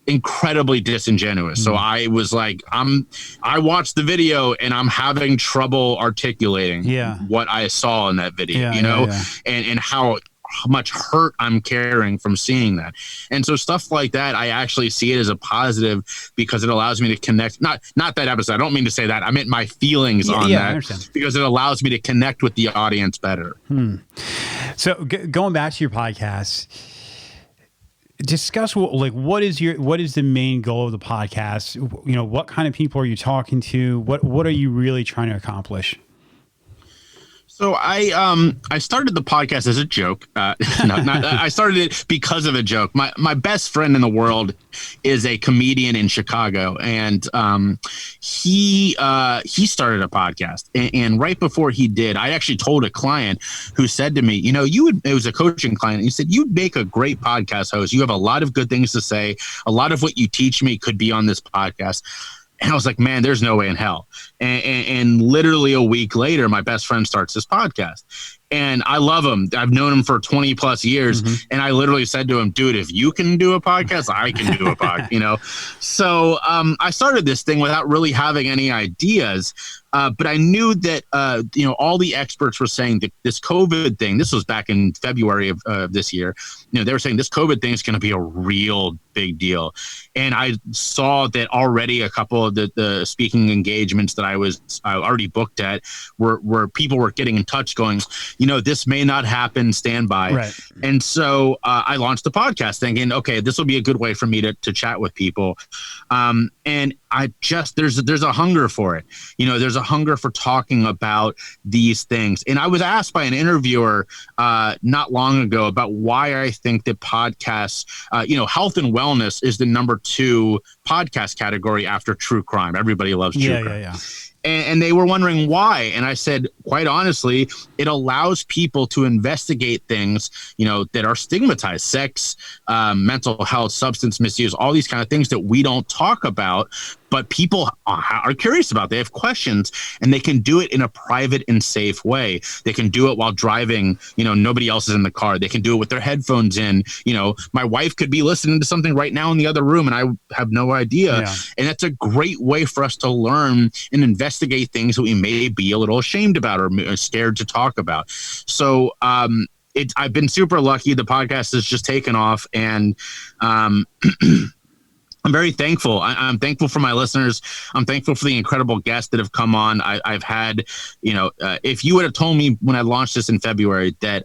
incredibly disingenuous. So I was like, I watched the video and I'm having trouble articulating what I saw in that video, and how much hurt I'm carrying from seeing that. And so stuff like that, I actually see it as a positive, because it allows me to connect. Not that episode. I don't mean to say that. I meant my feelings on that, because it allows me to connect with the audience better. So going back to your podcast, discuss what is the main goal of the podcast? What kind of people are you talking to? What are you really trying to accomplish? So I started the podcast as a joke. I started it because of a joke. My best friend in the world is a comedian in Chicago, and he started a podcast. And right before he did, I actually told a client who said to me, it was a coaching client. He said, "You'd make a great podcast host. You have a lot of good things to say. A lot of what you teach me could be on this podcast." And I was like, man, there's no way in hell. And literally a week later, my best friend starts this podcast. And I love him. I've known him for 20 plus years. And I literally said to him, dude, if you can do a podcast, I can do a podcast, you know? So I started this thing without really having any ideas. But I knew that, you know, all the experts were saying that this COVID thing, this was back in February of this year, you know, they were saying this COVID thing is going to be a real big deal. And I saw that already a couple of the speaking engagements that I already booked at where people were getting in touch going, you know, this may not happen, stand by. Right. And so I launched the podcast thinking, okay, this will be a good way for me to chat with people. And I just, there's a hunger for it. You know, there's a hunger for talking about these things. And I was asked by an interviewer not long ago about why I think that podcasts, you know, health and wellness is the number 2 podcast category after true crime. Everybody loves true crime. Yeah. And they were wondering why. And I said, quite honestly, it allows people to investigate things, you know, that are stigmatized, sex, mental health, substance misuse, all these kind of things that we don't talk about, but people are curious about. They have questions, and they can do it in a private and safe way. They can do it while driving, you know, nobody else is in the car. They can do it with their headphones in. You know, my wife could be listening to something right now in the other room, and I have no idea. Yeah. And that's a great way for us to learn and investigate things that we may be a little ashamed about or scared to talk about. So I've been super lucky. The podcast has just taken off, and I'm very thankful. I'm thankful for my listeners. I'm thankful for the incredible guests that have come on. I've had, you know, if you would have told me when I launched this in February that,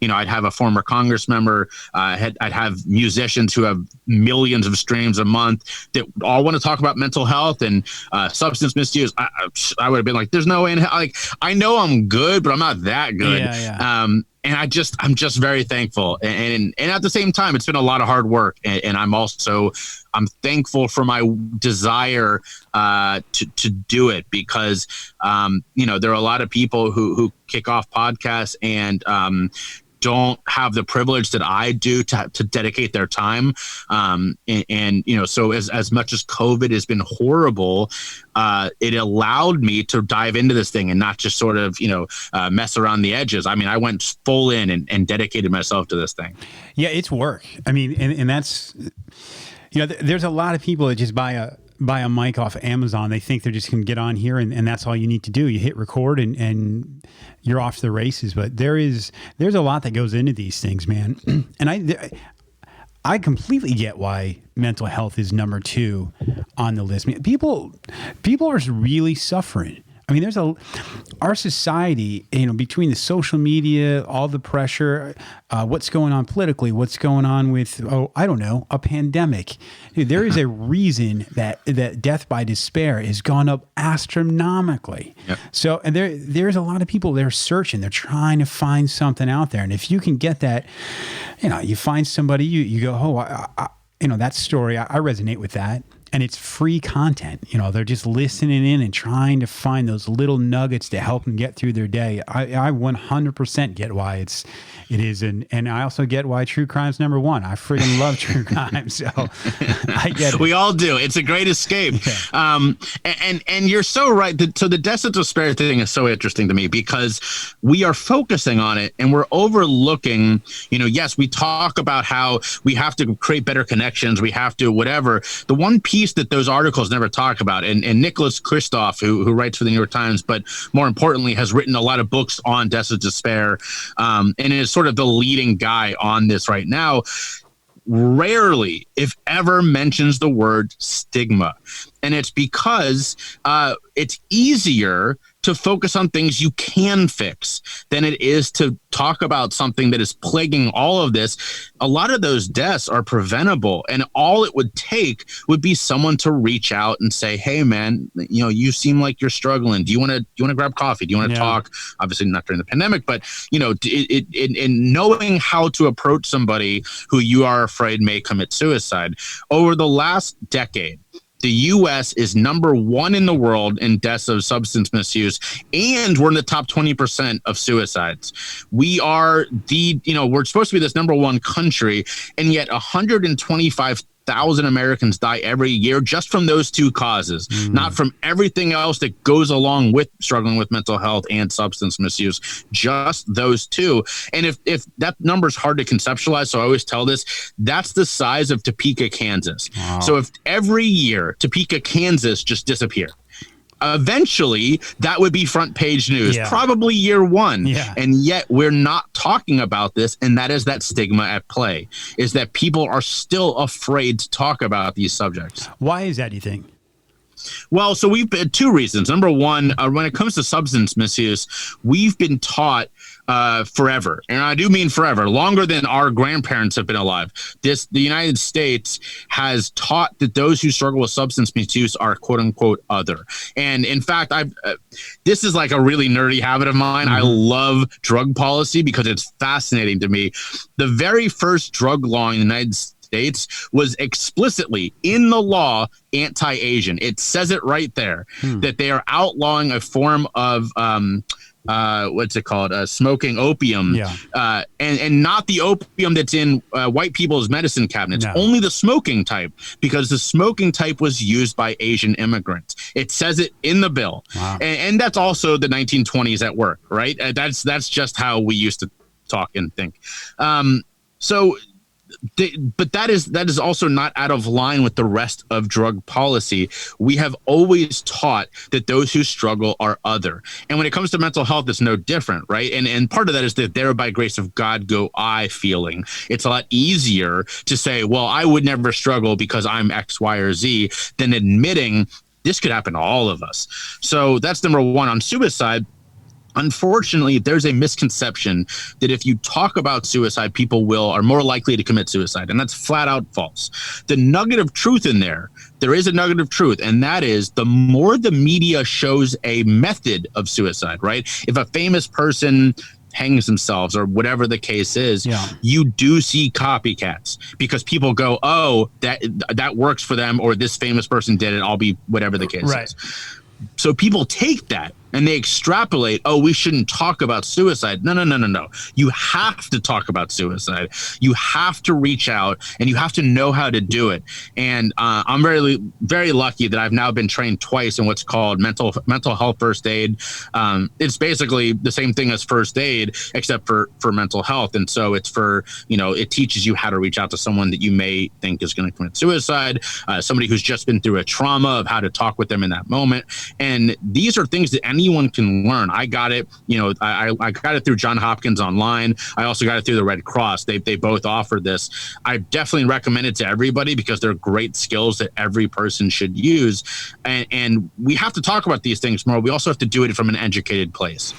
you know, I'd have a former Congress member, I'd have musicians who have millions of streams a month that all want to talk about mental health and substance misuse, I would have been like, there's no way in hell. Like, I know I'm good, but I'm not that good. Yeah. And I'm just very thankful. And at the same time, it's been a lot of hard work. And I'm thankful for my desire to do it because, you know, there are a lot of people who kick off podcasts and don't have the privilege that I do to dedicate their time. And you know, so as much as COVID has been horrible, it allowed me to dive into this thing and not just sort of, you know, mess around the edges. I mean, I went full in and dedicated myself to this thing. Yeah, it's work. I mean, and that's, you know, there's a lot of people that just buy a mic off Amazon. They think they're just going to get on here and that's all you need to do. You hit record and you're off to the races. But there's a lot that goes into these things, man. And I completely get why mental health is number 2 on the list. I mean, people are really suffering. I mean, our society, you know, between the social media, all the pressure, what's going on politically, what's going on with, I don't know, a pandemic. Dude, there is a reason that death by despair has gone up astronomically. Yep. So and there's a lot of people that are searching. They're trying to find something out there. And if you can get that, you know, you find somebody, you go, you know, that story, I resonate with that. And it's free content. You know, they're just listening in and trying to find those little nuggets to help them get through their day. I 100% get why it is. And I also get why true crime's number 1. I freaking love true crime. So I get it. We all do. It's a great escape. Yeah. And you're so right. So the death of despair thing is so interesting to me because we are focusing on it and we're overlooking, you know, yes, we talk about how we have to create better connections. We have to whatever. The one piece that those articles never talk about, and Nicholas Kristof, who writes for the New York Times, but more importantly has written a lot of books on death of despair, and is sort of the leading guy on this right now, rarely, if ever, mentions the word stigma. And it's because it's easier to focus on things you can fix than it is to talk about something that is plaguing all of this. A lot of those deaths are preventable, and all it would take would be someone to reach out and say, hey man, you know, you seem like you're struggling. Do you want to grab coffee? Do you want to talk? Obviously not during the pandemic, but you know, in knowing how to approach somebody who you are afraid may commit suicide. Over the last decade, the U.S. is number 1 in the world in deaths of substance misuse, and we're in the top 20% of suicides. We are we're supposed to be this number 1 country, and yet 125,000 100,000 Americans die every year just from those two causes, not from everything else that goes along with struggling with mental health and substance misuse, just those two. And if that number is hard to conceptualize, so I always tell this, that's the size of Topeka, Kansas. Wow. So if every year Topeka, Kansas just disappeared, eventually that would be front page news, probably year one. And yet we're not talking about this. And that is that stigma at play, is that people are still afraid to talk about these subjects. Why is that, do you think? Well, so we've had two reasons. Number one, when it comes to substance misuse, we've been taught forever, and I do mean forever, longer than our grandparents have been alive. The United States has taught that those who struggle with substance misuse are quote unquote other. And in fact, this is like a really nerdy habit of mine. I love drug policy because it's fascinating to me. The very first drug law in the United States was explicitly in the law anti-Asian. It says it right there that they are outlawing a form of what's it called? Smoking opium, and not the opium that's in white people's medicine cabinets, only the smoking type, because the smoking type was used by Asian immigrants. It says it in the bill. And that's also the 1920s at work, right? That's just how we used to talk and think. But that is also not out of line with the rest of drug policy. We have always taught that those who struggle are other. And when it comes to mental health, it's no different, right? And part of that is that there by grace of God go I feeling. It's a lot easier to say, well, I would never struggle because I'm X, Y, or Z, than admitting this could happen to all of us. So that's number one. On suicide, unfortunately, there's a misconception that if you talk about suicide, people are more likely to commit suicide. And that's flat out false. The nugget of truth in there is a nugget of truth. And that is, the more the media shows a method of suicide, right? If a famous person hangs themselves or whatever the case is, you do see copycats because people go, oh, that works for them, or this famous person did it, I'll be whatever the case is. So people take that and they extrapolate, oh, we shouldn't talk about suicide. No. You have to talk about suicide. You have to reach out and you have to know how to do it. And I'm very, very lucky that I've now been trained twice in what's called mental health first aid. It's basically the same thing as first aid, except for mental health. And so it's for, it teaches you how to reach out to someone that you may think is going to commit suicide, somebody who's just been through a trauma, of how to talk with them in that moment. And these are things that anyone can learn. I got it, I got it through Johns Hopkins online. I also got it through the Red Cross. They both offer this. I definitely recommend it to everybody because they're great skills that every person should use. And we have to talk about these things more. We also have to do it from an educated place.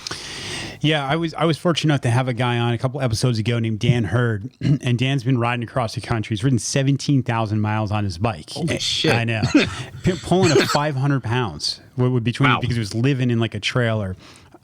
Yeah, I was fortunate enough to have a guy on a couple episodes ago named Dan Hurd, and Dan's been riding across the country. He's ridden 17,000 miles on his bike. Holy shit. I know. Pulling up 500 pounds because he was living in like a trailer.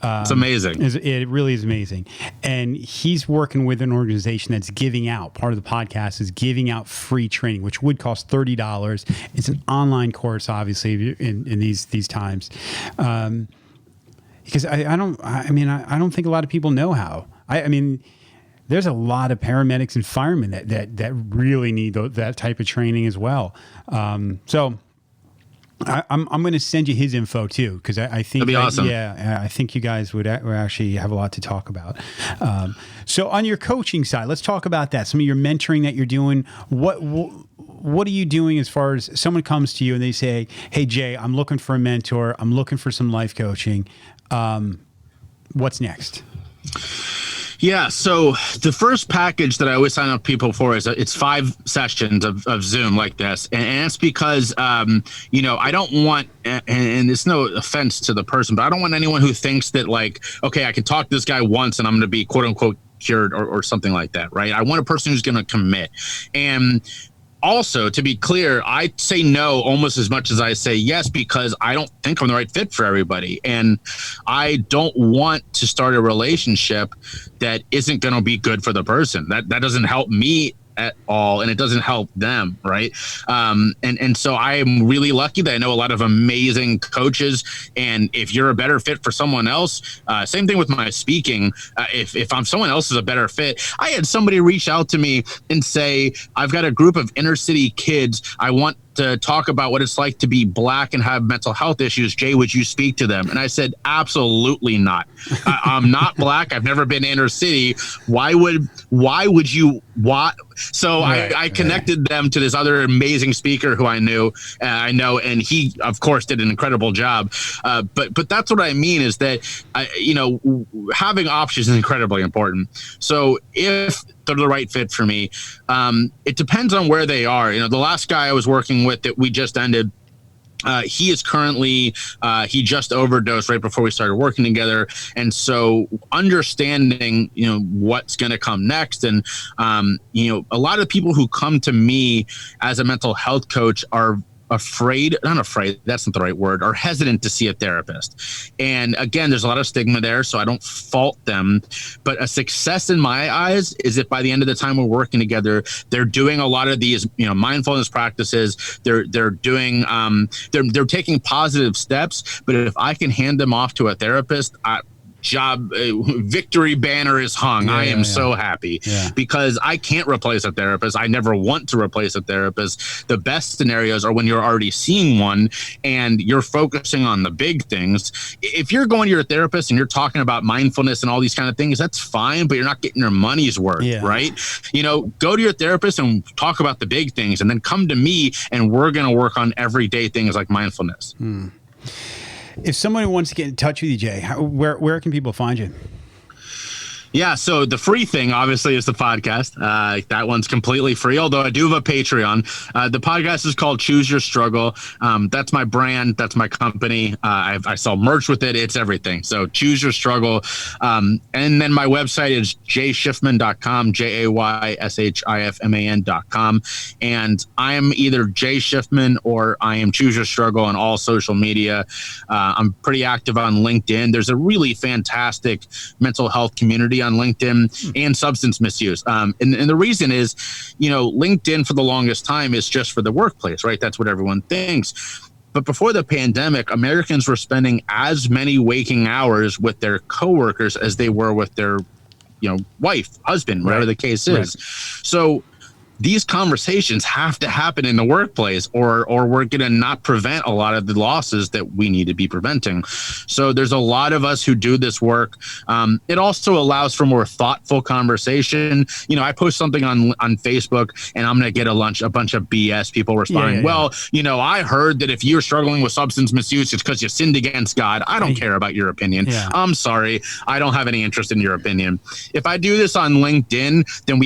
It's amazing. It really is amazing. And he's working with an organization that's giving out, part of the podcast is giving out free training, which would cost $30. It's an online course, obviously, in these times. Because I don't think a lot of people know how. I mean, there's a lot of paramedics and firemen that really need that type of training as well. So I'm going to send you his info too, because I think that'd be awesome. Yeah, I think you guys would actually have a lot to talk about. So on your coaching side, let's talk about that. Some of your mentoring that you're doing. What are you doing as far as someone comes to you and they say, "Hey Jay, I'm looking for a mentor. I'm looking for some life coaching. What's next?" Yeah, so the first package that I always sign up people for is it's 5 sessions of Zoom like this, and it's because I don't want, and it's no offense to the person, but I don't want anyone who thinks that like, okay, I can talk to this guy once and I'm going to be quote unquote cured or something like that, right? I want a person who's going to commit. And also, to be clear, I say no almost as much as I say yes, because I don't think I'm the right fit for everybody. And I don't want to start a relationship that isn't going to be good for the person. That doesn't help me at all, and it doesn't help them, right? And so I am really lucky that I know a lot of amazing coaches, and if you're a better fit for someone else, same thing with my speaking. If I'm someone else is a better fit, I had somebody reach out to me and say, I've got a group of inner city kids. I want to talk about what it's like to be Black and have mental health issues. Jay, would you speak to them? And I said, absolutely not. I'm not Black. I've never been inner city. Why would you? So I connected them to this other amazing speaker who I know, and he, of course, did an incredible job. But that's what I mean is that, having options is incredibly important. So if they're the right fit for me, it depends on where they are. The last guy I was working with that we just ended, he is currently, he just overdosed right before we started working together. And so understanding, what's going to come next. And, a lot of people who come to me as a mental health coach are not afraid, that's not the right word, are hesitant to see a therapist. And again, there's a lot of stigma there, so I don't fault them. But a success in my eyes is if by the end of the time we're working together, they're doing a lot of these, mindfulness practices. They're doing, they're taking positive steps. But if I can hand them off to a therapist, victory banner is hung. I am so happy because I can't replace a therapist. I never want to replace a therapist. The best scenarios are when you're already seeing one and you're focusing on the big things. If you're going to your therapist and you're talking about mindfulness and all these kind of things, that's fine, but you're not getting your money's worth, right? Go to your therapist and talk about the big things and then come to me and we're going to work on everyday things like mindfulness. If someone wants to get in touch with you, Jay, where can people find you? Yeah, so the free thing, obviously, is the podcast. That one's completely free, although I do have a Patreon. The podcast is called Choose Your Struggle. That's my brand. That's my company. I sell merch with it. It's everything. So Choose Your Struggle. And then my website is jayshifman.com, JAYSHIFMAN.com. And I am either Jay Shifman or I am Choose Your Struggle on all social media. I'm pretty active on LinkedIn. There's a really fantastic mental health community on LinkedIn and substance misuse. And the reason is, LinkedIn for the longest time is just for the workplace, right? That's what everyone thinks. But before the pandemic, Americans were spending as many waking hours with their coworkers as they were with their, wife, husband, whatever the case is. So these conversations have to happen in the workplace or we're going to not prevent a lot of the losses that we need to be preventing. So there's a lot of us who do this work. It also allows for more thoughtful conversation. I post something on Facebook and I'm going to get a bunch of BS people responding. I heard that if you're struggling with substance misuse, it's because you sinned against God. I don't care about your opinion. I'm sorry. I don't have any interest in your opinion. If I do this on LinkedIn, then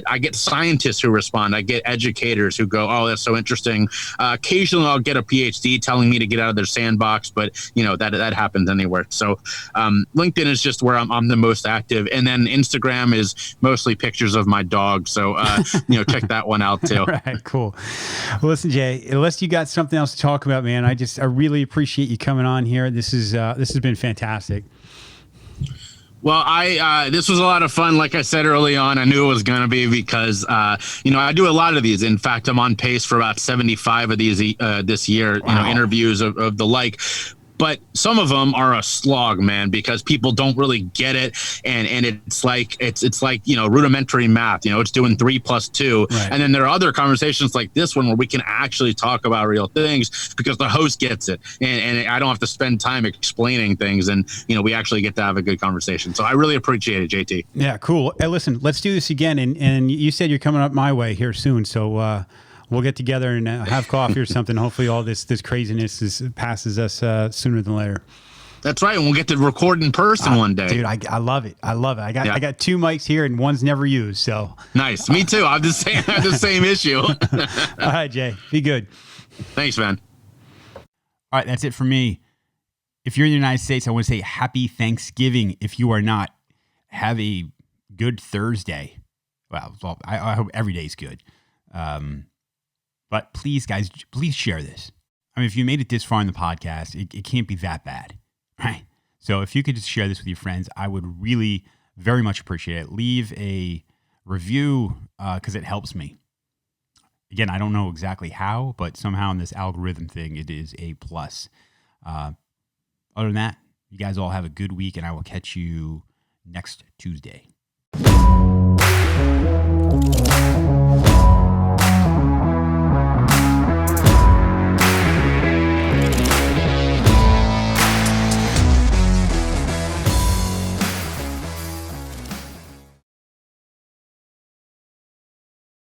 I get scientists who respond. I get educators who go, oh, that's so interesting. Occasionally I'll get a PhD telling me to get out of their sandbox, but that happens anywhere. So LinkedIn is just where I'm the most active. And then Instagram is mostly pictures of my dog. So, check that one out too. Right. Cool. Well, listen, Jay, unless you got something else to talk about, man, I really appreciate you coming on here. This has been fantastic. Well, this was a lot of fun. Like I said early on, I knew it was going to be because, I do a lot of these. In fact, I'm on pace for about 75 of these this year, interviews of the like. But some of them are a slog, man, because people don't really get it, and it's like rudimentary math. It's doing 3 + 2, and then there are other conversations like this one where we can actually talk about real things because the host gets it, and I don't have to spend time explaining things, and we actually get to have a good conversation. So I really appreciate it, JT. Yeah, cool. Hey, listen, let's do this again, and you said you're coming up my way here soon, so. We'll get together and have coffee or something. Hopefully all this craziness passes us sooner than later. That's right. And we'll get to record in person one day. Dude, I love it. I love it. I got 2 mics here and one's never used. So nice. Me too. I have the same issue. All right, Jay. Be good. Thanks, man. All right. That's it for me. If you're in the United States, I want to say happy Thanksgiving. If you are not, have a good Thursday. Well, I hope every day is good. But please, guys, please share this. I mean, if you made it this far in the podcast, it can't be that bad, right? So if you could just share this with your friends, I would really very much appreciate it. Leave a review because it helps me. Again, I don't know exactly how, but somehow in this algorithm thing, it is a plus. Other than that, you guys all have a good week, and I will catch you next Tuesday.